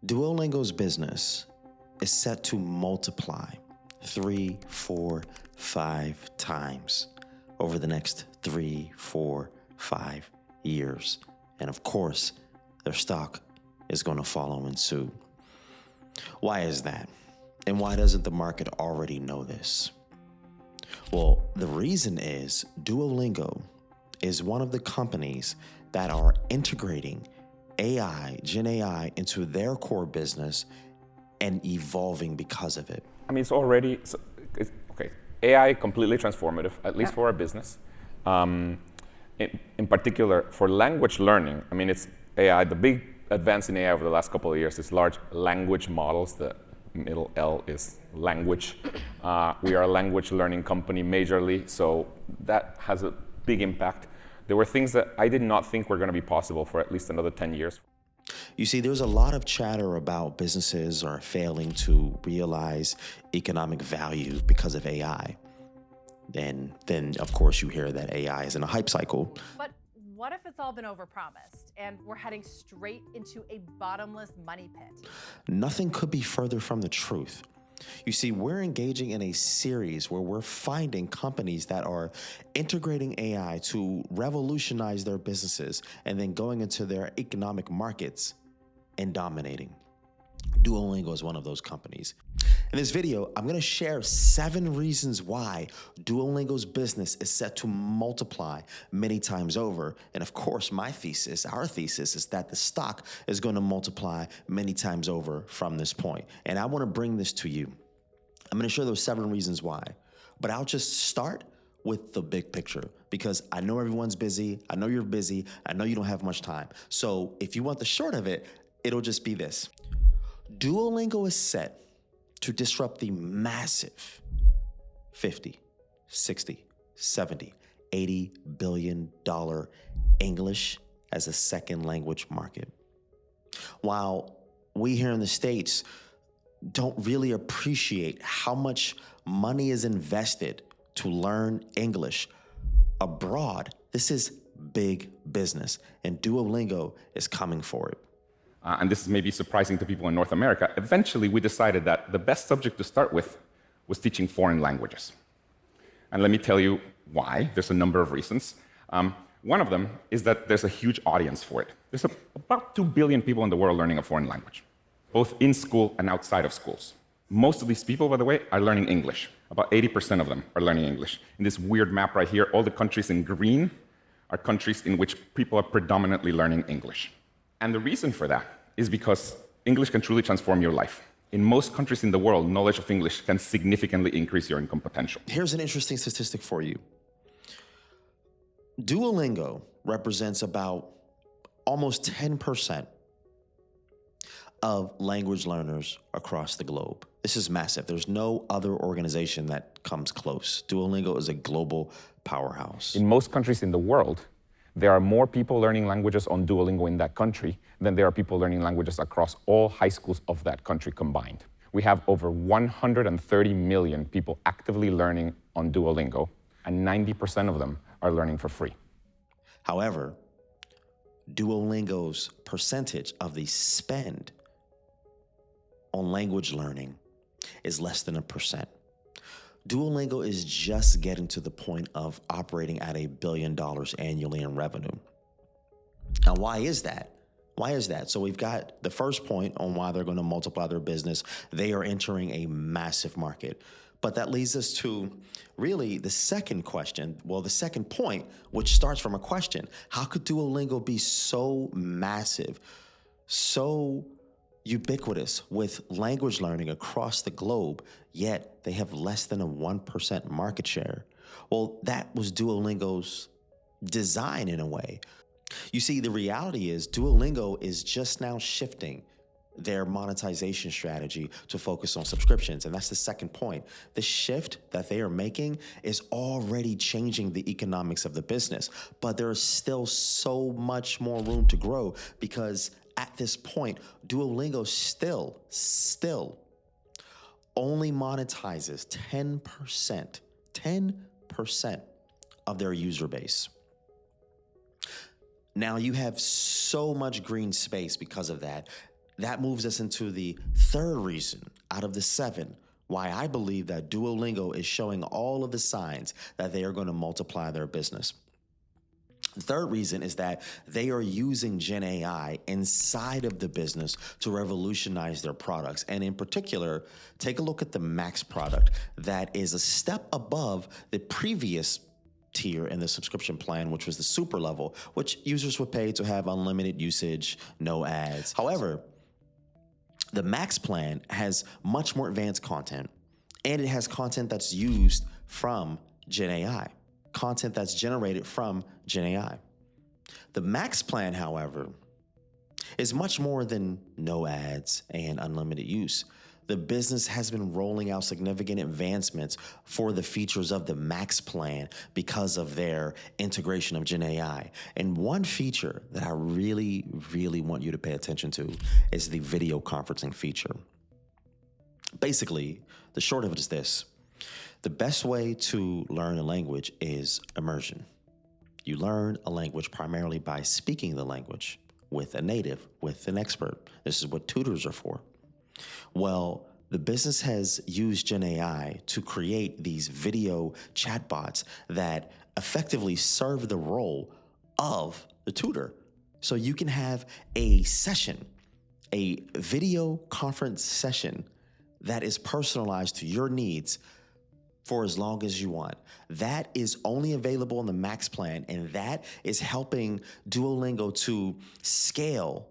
Duolingo's business is set to multiply 3, 4, 5 times over the next 3, 4, 5 years. And of course, their stock is going to follow in suit. Why is that? And why doesn't the market already know this? Well, the reason is Duolingo is one of the companies that are integrating AI, Gen AI, into their core business and evolving because of it. I mean, it's already, okay, AI completely transformative, at least for our business. In particular, for language learning, I mean, it's AI, the big advance in AI over the last couple of years is large language models. The middle L is language. We are a language learning company majorly, so that has a big impact. There were things that I did not think were going to be possible for at least another 10 years. You see, there's a lot of chatter about businesses are failing to realize economic value because of AI. And then, of course, you hear that AI is in a hype cycle. But what if it's all been overpromised and we're heading straight into a bottomless money pit? Nothing could be further from the truth. You see, we're engaging in a series where we're finding companies that are integrating AI to revolutionize their businesses and then going into their economic markets and dominating. Duolingo is one of those companies. In this video, I'm going to share 7 reasons why Duolingo's business is set to multiply many times over. And of course, my thesis, our thesis, is that the stock is going to multiply many times over from this point. And I want to bring this to you. I'm going to share those 7 reasons why. But I'll just start with the big picture because I know everyone's busy. I know you're busy. I know you don't have much time. So if you want the short of it, it'll just be this. Duolingo is set to disrupt the massive 50, 60, 70, $80 billion English as a second language market. While we here in the States don't really appreciate how much money is invested to learn English abroad, this is big business, and Duolingo is coming for it. And this is maybe surprising to people in North America, eventually we decided that the best subject to start with was teaching foreign languages. And let me tell you why. There's a number of reasons. One of them is that there's a huge audience for it. There's about 2 billion people in the world learning a foreign language, both in school and outside of schools. Most of these people, by the way, are learning English. About 80% of them are learning English. In this weird map right here, all the countries in green are countries in which people are predominantly learning English. And the reason for that is because English can truly transform your life. In most countries in the world, knowledge of English can significantly increase your income potential. Here's an interesting statistic for you. Duolingo represents about almost 10% of language learners across the globe. This is massive. There's no other organization that comes close. Duolingo is a global powerhouse. In most countries in the world, there are more people learning languages on Duolingo in that country than there are people learning languages across all high schools of that country combined. We have over 130 million people actively learning on Duolingo, and 90% of them are learning for free. However, Duolingo's percentage of the spend on language learning is less than 1%. Duolingo is just getting to the point of operating at $1 billion annually in revenue. Now, why is that? Why is that? So we've got the first point on why they're going to multiply their business. They are entering a massive market. But that leads us to really the second question, well, the second point, which starts from a question. How could Duolingo be so massive, so ubiquitous with language learning across the globe, yet they have less than a 1% market share? Well, that was Duolingo's design in a way. You see, the reality is Duolingo is just now shifting their monetization strategy to focus on subscriptions. And that's the second point. The shift that they are making is already changing the economics of the business, but there is still so much more room to grow because at this point, Duolingo still only monetizes 10% of their user base. Now you have so much green space because of that. That moves us into the third reason out of the 7 why I believe that Duolingo is showing all of the signs that they are going to multiply their business. The third reason is that they are using Gen AI inside of the business to revolutionize their products. And in particular, take a look at the Max product that is a step above the previous tier in the subscription plan, which was the super level, which users would pay to have unlimited usage, no ads. However, the Max plan has much more advanced content, and it has content that's used from Gen AI, content that's generated from Gen AI. The Max plan, however, is much more than no ads and unlimited use. The business has been rolling out significant advancements for the features of the Max plan because of their integration of Gen AI. And one feature that I really, really want you to pay attention to is the video conferencing feature. Basically, the short of it is this. The best way to learn a language is immersion. You learn a language primarily by speaking the language with a native, with an expert. This is what tutors are for. Well, the business has used Gen AI to create these video chatbots that effectively serve the role of the tutor. So you can have a session, a video conference session that is personalized to your needs for as long as you want. That is only available in the Max plan, and that is helping Duolingo to scale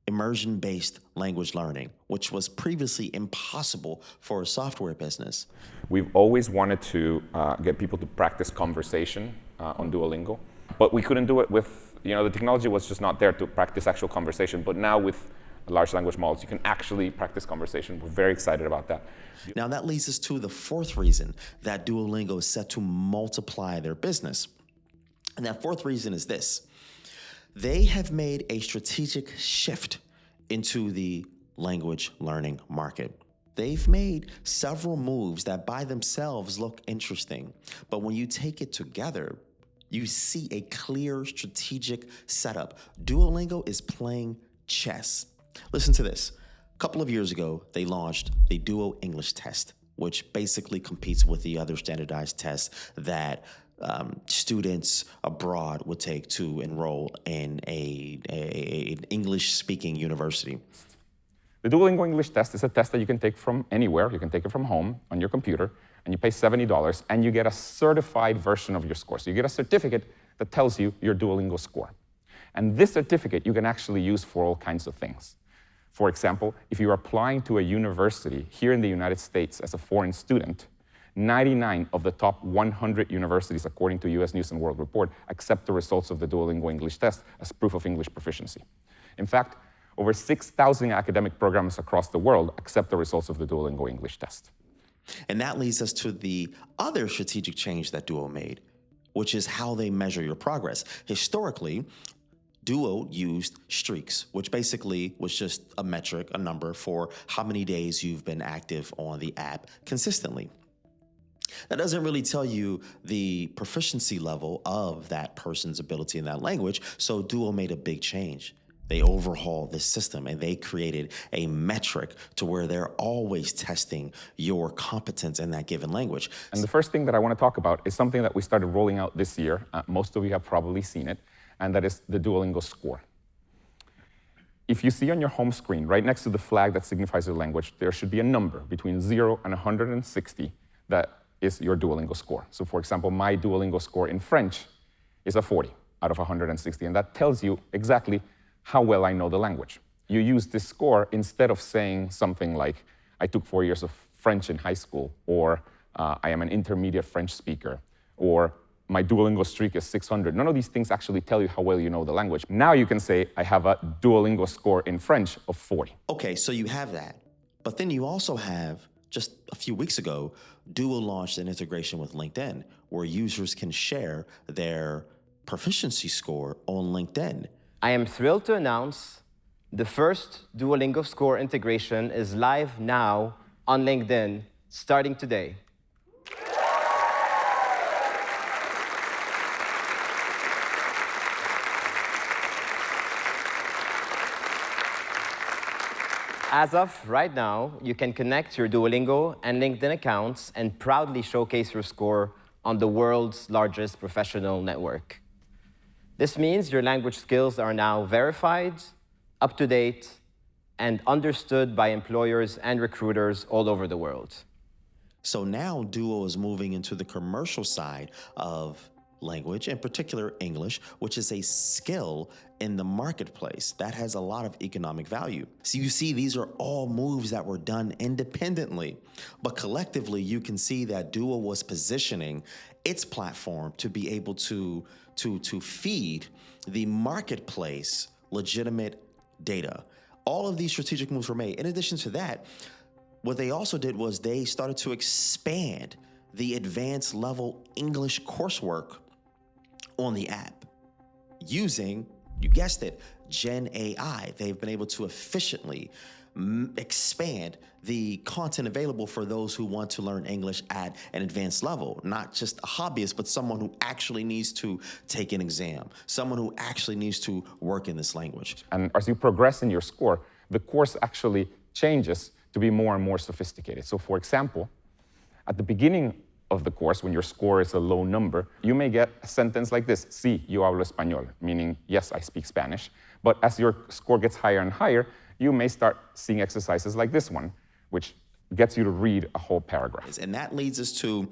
immersion-based language learning, which was previously impossible for a software business. We've always wanted to get people to practice conversation on Duolingo, but we couldn't do it with, the technology was just not there to practice actual conversation. But now with large language models, you can actually practice conversation. We're very excited about that. Now that leads us to the fourth reason that Duolingo is set to multiply their business. And that fourth reason is this. They have made a strategic shift into the language learning market. They've made several moves that by themselves look interesting, but when you take it together, you see a clear strategic setup. Duolingo is playing chess. Listen to this. A couple of years ago, they launched the Duo English test, which basically competes with the other standardized tests that students abroad would take to enroll in an English-speaking university. The Duolingo English test is a test that you can take from anywhere. You can take it from home on your computer, and you pay $70, and you get a certified version of your score. So you get a certificate that tells you your Duolingo score. And this certificate you can actually use for all kinds of things. For example, if you're applying to a university here in the United States as a foreign student, 99 of the top 100 universities, according to US News & World Report, accept the results of the Duolingo English test as proof of English proficiency. In fact, over 6,000 academic programs across the world accept the results of the Duolingo English test. And that leads us to the other strategic change that Duo made, which is how they measure your progress. Historically, Duo used streaks, which basically was just a metric, a number for how many days you've been active on the app consistently. That doesn't really tell you the proficiency level of that person's ability in that language, so Duo made a big change. They overhauled this system and they created a metric to where they're always testing your competence in that given language. And the first thing that I want to talk about is something that we started rolling out this year. Most of you have probably seen it, and that is the Duolingo score. If you see on your home screen, right next to the flag that signifies your language, there should be a number between 0 and 160 that is your Duolingo score. So for example, my Duolingo score in French is a 40 out of 160, and that tells you exactly how well I know the language. You use this score instead of saying something like, I took 4 years of French in high school, or I am an intermediate French speaker, or my Duolingo streak is 600. None of these things actually tell you how well you know the language. Now you can say, I have a Duolingo score in French of 40. Okay, so you have that. But then you also have, just a few weeks ago, Duo launched an integration with LinkedIn where users can share their proficiency score on LinkedIn. I am thrilled to announce the first Duolingo score integration is live now on LinkedIn, starting today. As of right now, you can connect your Duolingo and LinkedIn accounts and proudly showcase your score on the world's largest professional network. This means your language skills are now verified, up to date, and understood by employers and recruiters all over the world. So now Duo is moving into the commercial side of language, in particular English, which is a skill in the marketplace that has a lot of economic value. So you see, these are all moves that were done independently, but collectively you can see that Duo was positioning its platform to be able to feed the marketplace legitimate data. All of these strategic moves were made. In addition to that, what they also did was they started to expand the advanced level English coursework on the app using, you guessed it, Gen AI. They've been able to efficiently expand the content available for those who want to learn English at an advanced level, not just a hobbyist, but someone who actually needs to take an exam, someone who actually needs to work in this language. And as you progress in your score, the course actually changes to be more and more sophisticated. So for example, at the beginning of the course, when your score is a low number, you may get a sentence like this: Sí, yo hablo español, meaning, yes, I speak Spanish. But as your score gets higher and higher, you may start seeing exercises like this one, which gets you to read a whole paragraph. And that leads us to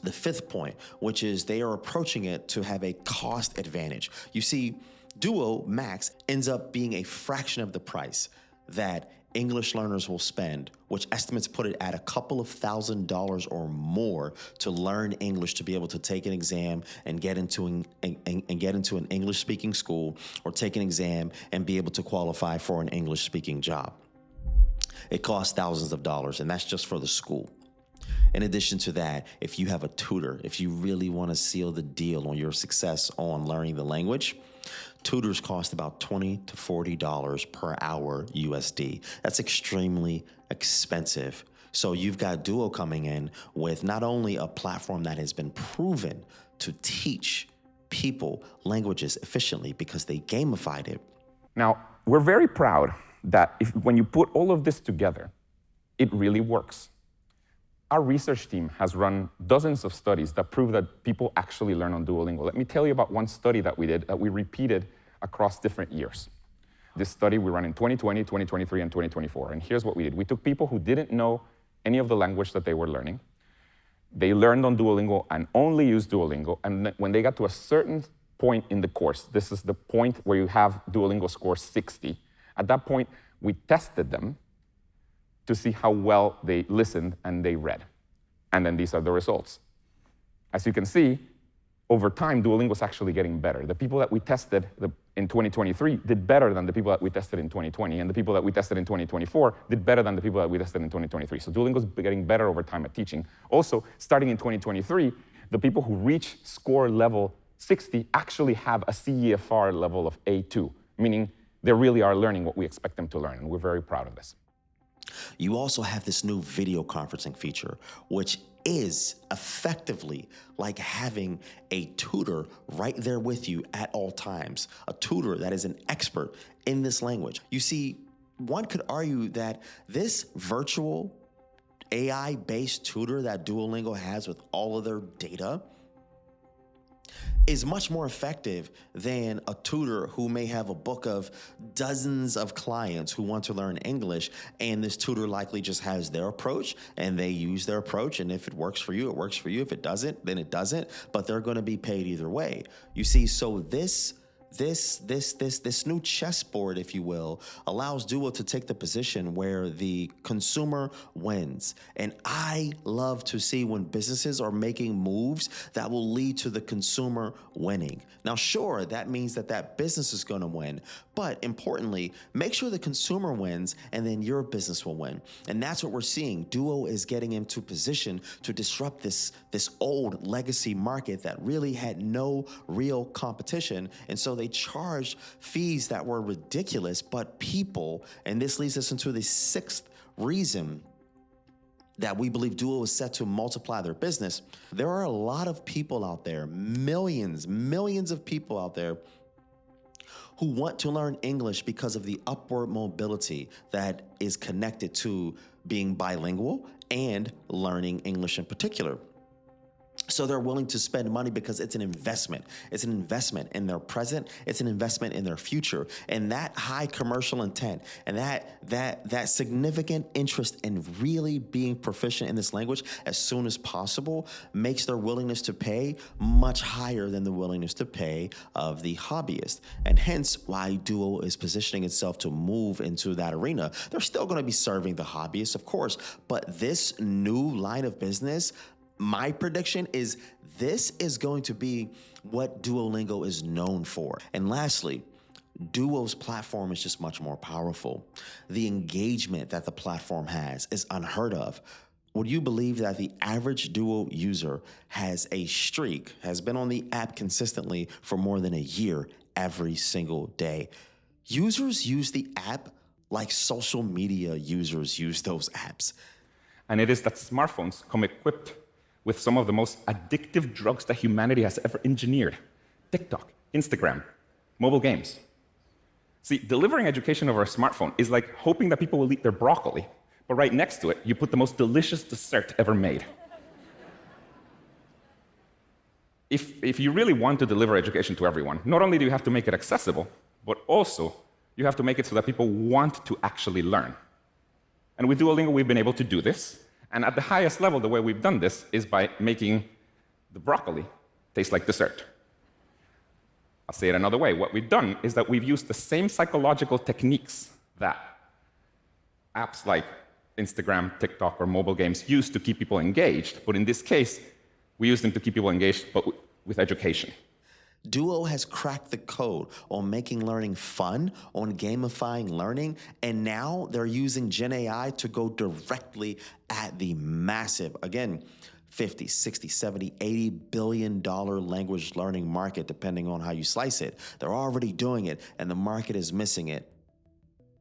the fifth point, which is they are approaching it to have a cost advantage. You see, Duo Max ends up being a fraction of the price that English learners will spend, which estimates put it at a couple of $1,000s or more to learn English, to be able to take an exam and get into an English-speaking school, or take an exam and be able to qualify for an English-speaking job. It costs thousands of dollars, and that's just for the school. In addition to that, if you have a tutor, if you really want to seal the deal on your success on learning the language, tutors cost about $20 to $40 per hour USD. That's extremely expensive. So you've got Duo coming in with not only a platform that has been proven to teach people languages efficiently because they gamified it. Now, we're very proud that when you put all of this together, it really works. Our research team has run dozens of studies that prove that people actually learn on Duolingo. Let me tell you about one study that we did that we repeated across different years. This study we ran in 2020, 2023, and 2024. And here's what we did. We took people who didn't know any of the language that they were learning. They learned on Duolingo and only used Duolingo. And when they got to a certain point in the course, this is the point where you have Duolingo score 60. At that point, we tested them to see how well they listened and they read. And then these are the results. As you can see, over time, Duolingo is actually getting better. The people that we tested in 2023 did better than the people that we tested in 2020, and the people that we tested in 2024 did better than the people that we tested in 2023. So Duolingo is getting better over time at teaching. Also, starting in 2023, the people who reach score level 60 actually have a CEFR level of A2, meaning they really are learning what we expect them to learn, and we're very proud of this. You also have this new video conferencing feature, which is effectively like having a tutor right there with you at all times, a tutor that is an expert in this language. You see, one could argue that this virtual AI-based tutor that Duolingo has with all of their data is much more effective than a tutor who may have a book of dozens of clients who want to learn English, and this tutor likely just has their approach and they use their approach, and if it works for you, it works for you. If it doesn't, then it doesn't, but they're going to be paid either way. You see, so this new chessboard, if you will, allows Duo to take the position where the consumer wins. And I love to see when businesses are making moves that will lead to the consumer winning. Now, sure, that means that business is going to win, but importantly, make sure the consumer wins and then your business will win. And that's what we're seeing. Duo is getting into position to disrupt this old legacy market that really had no real competition. And so they charged fees that were ridiculous, but people, and this leads us into the sixth reason that we believe Duo is set to multiply their business. There are a lot of people out there, millions of people out there who want to learn English because of the upward mobility that is connected to being bilingual and learning English in particular. So they're willing to spend money because it's an investment. It's an investment in their present. It's an investment in their future. And that high commercial intent and that significant interest in really being proficient in this language as soon as possible makes their willingness to pay much higher than the willingness to pay of the hobbyist. And hence why Duo is positioning itself to move into that arena. They're still going to be serving the hobbyists, of course, but this new line of business, my prediction is this is going to be what Duolingo is known for. And lastly, Duo's platform is just much more powerful. The engagement that the platform has is unheard of. Would you believe that the average Duo user has been on the app consistently for more than a year every single day? Users use the app like social media users use those apps. And it is that smartphones come equipped with some of the most addictive drugs that humanity has ever engineered: TikTok, Instagram, mobile games. See, delivering education over a smartphone is like hoping that people will eat their broccoli, but right next to it, you put the most delicious dessert ever made. If you really want to deliver education to everyone, not only do you have to make it accessible, but also you have to make it so that people want to actually learn. And with Duolingo, we've been able to do this. And at the highest level, the way we've done this is by making the broccoli taste like dessert. I'll say it another way. What we've done is that we've used the same psychological techniques that apps like Instagram, TikTok, or mobile games use to keep people engaged. But in this case, we use them to keep people engaged, but with education. Duo has cracked the code on making learning fun, on gamifying learning, and now they're using Gen AI to go directly at the massive, again, 50, 60, 70, $80 billion language learning market, depending on how you slice it. They're already doing it, and the market is missing it.